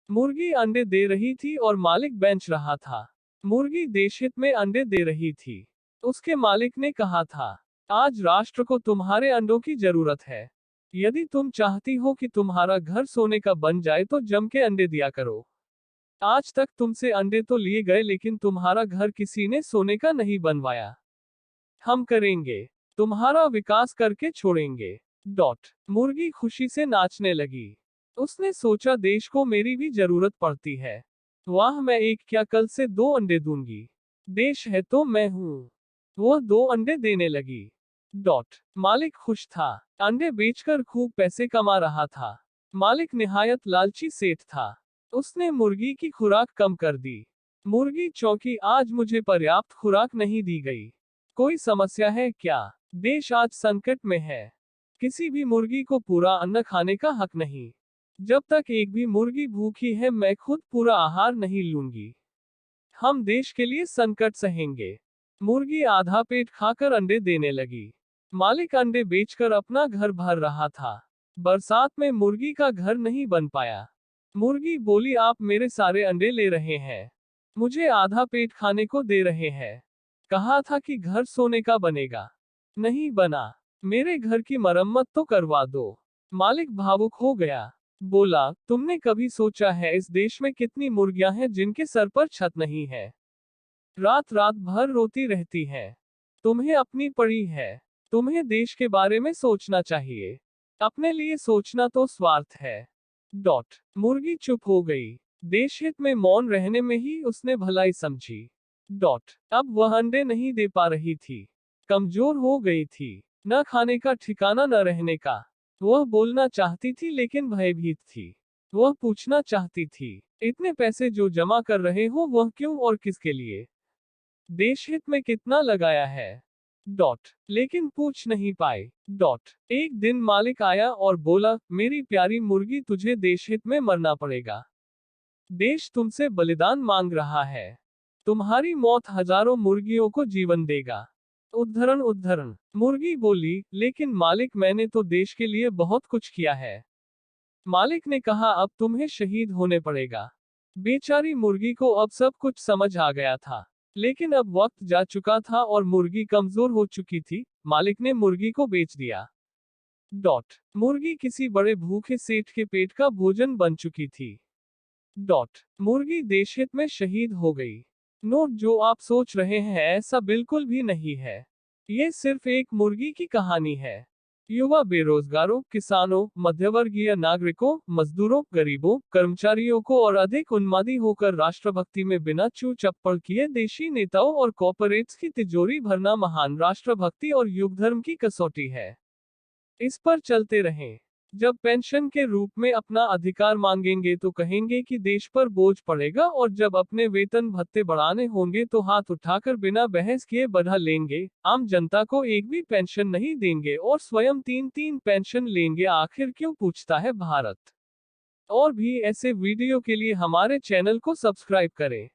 मुर्गी अंडे दे रही थी और मालिक बेच रहा था। मुर्गी देशहित में अंडे दे रही थी। उसके मालिक ने कहा था, आज राष्ट्र को तुम्हारे अंडों की जरूरत है। यदि तुम चाहती हो कि तुम्हारा घर सोने का बन जाए तो जम के अंडे दिया करो। आज तक तुमसे अंडे तो लिए गए लेकिन तुम्हारा घर किसी ने सोने का नहीं बनवाया। हम करेंगे। तुम्हारा विकास करके छोड़ेंगे। मुर्गी खुशी से नाचने लगी। उसने सोचा देश को मेरी भी जरूरत पड़ती है। वाह, मैं एक क्या कल से 2 अंडे दूंगी। देश है तो मैं हूं। वह 2 अंडे देने लगी। मालिक खुश था। अंडे बेचकर खूब पैसे कमा रहा था। मालिक निहायत लालची सेठ था। उसने मुर्गी की खुराक कम कर दी। मुर्गी चौंकी, आज मुझे पर्याप्त खुराक नहीं दी गई। कोई समस्या है क्या? देश आज संकट में है। किसी भी मुर्गी को पूरा अन्न खाने का हक नहीं। जब तक एक भी मुर्गी भूखी है मैं खुद पूरा आहार नहीं लूंगी। हम देश के लिए संकट सहेंगे। मुर्गी आधा पेट खाकर अंडे देने लगी। मालिक अंडे बेचकर अपना घर भर रहा था। बरसात में मुर्गी का घर नहीं बन पाया। मुर्गी बोली, आप मेरे सारे अंडे ले रहे हैं। मुझे आधा पेट खाने को दे रहे हैं। कहा था कि घर सोने का बनेगा। नहीं बना। मेरे घर की मरम्मत तो करवा दो। मालिक भावुक हो गया। बोला, तुमने कभी सोचा है इस देश में कितनी मुर्गियां हैं जिनके सर पर छत नहीं है? रात रात भर रोती रहती हैं। तुम्हें अपनी पड़ी है। तुम्हें देश के बारे में सोचना चाहिए। अपने लिए सोचना तो स्वार्थ है। मुर्गी चुप हो गई। देशहित में मौन रहने में ही उसने भलाई समझी। अब वह अंडे नहीं दे पा रही थी। कमजोर हो गई थी। न खाने का ठिकाना न रहने का। वह बोलना चाहती थी लेकिन भयभीत थी। वह पूछना चाहती थी, इतने पैसे जो जमा कर रहे हो वह क्यों और किसके लिए? देशहित में कितना लगाया है? लेकिन पूछ नहीं पाए। एक दिन मालिक आया और बोला, मेरी प्यारी मुर्गी तुझे देशहित में मरना पड़ेगा। देश तुमसे बलिदान मांग रहा है। तुम्हारी मौत हजारों मुर्गियों को जीवन देगा। उद्धरण उद्धरण। मुर्गी बोली, लेकिन मालिक मैंने तो देश के लिए बहुत कुछ किया है। मालिक ने कहा, अब तुम्हें शहीद होने पड़ेगा। बेचारी मुर्गी को अब सब कुछ समझ आ गया था। लेकिन अब वक्त जा चुका था और मुर्गी कमजोर हो चुकी थी। मालिक ने मुर्गी को बेच दिया। मुर्गी किसी बड़े भूखे सेठ के पेट का भोजन बन चुकी थी। मुर्गी देशहित में शहीद हो गई। नोट, जो आप सोच रहे हैं ऐसा बिल्कुल भी नहीं है। ये सिर्फ एक मुर्गी की कहानी है। युवा बेरोजगारों, किसानों, मध्यवर्गीय नागरिकों, मजदूरों, गरीबों, कर्मचारियों को और अधिक उन्मादी होकर राष्ट्रभक्ति में बिना चू चप्पड़ किए देशी नेताओं और कॉर्पोरेट्स की तिजोरी भरना महान राष्ट्रभक्ति और युगधर्म की कसौटी है। इस पर चलते रहें। जब पेंशन के रूप में अपना अधिकार मांगेंगे तो कहेंगे कि देश पर बोझ पड़ेगा और जब अपने वेतन भत्ते बढ़ाने होंगे तो हाथ उठाकर बिना बहस किए बढ़ा लेंगे। आम जनता को एक भी पेंशन नहीं देंगे और स्वयं 3-3 पेंशन लेंगे। आखिर क्यों पूछता है भारत? और भी ऐसे वीडियो के लिए हमारे चैनल को सब्सक्राइब करें।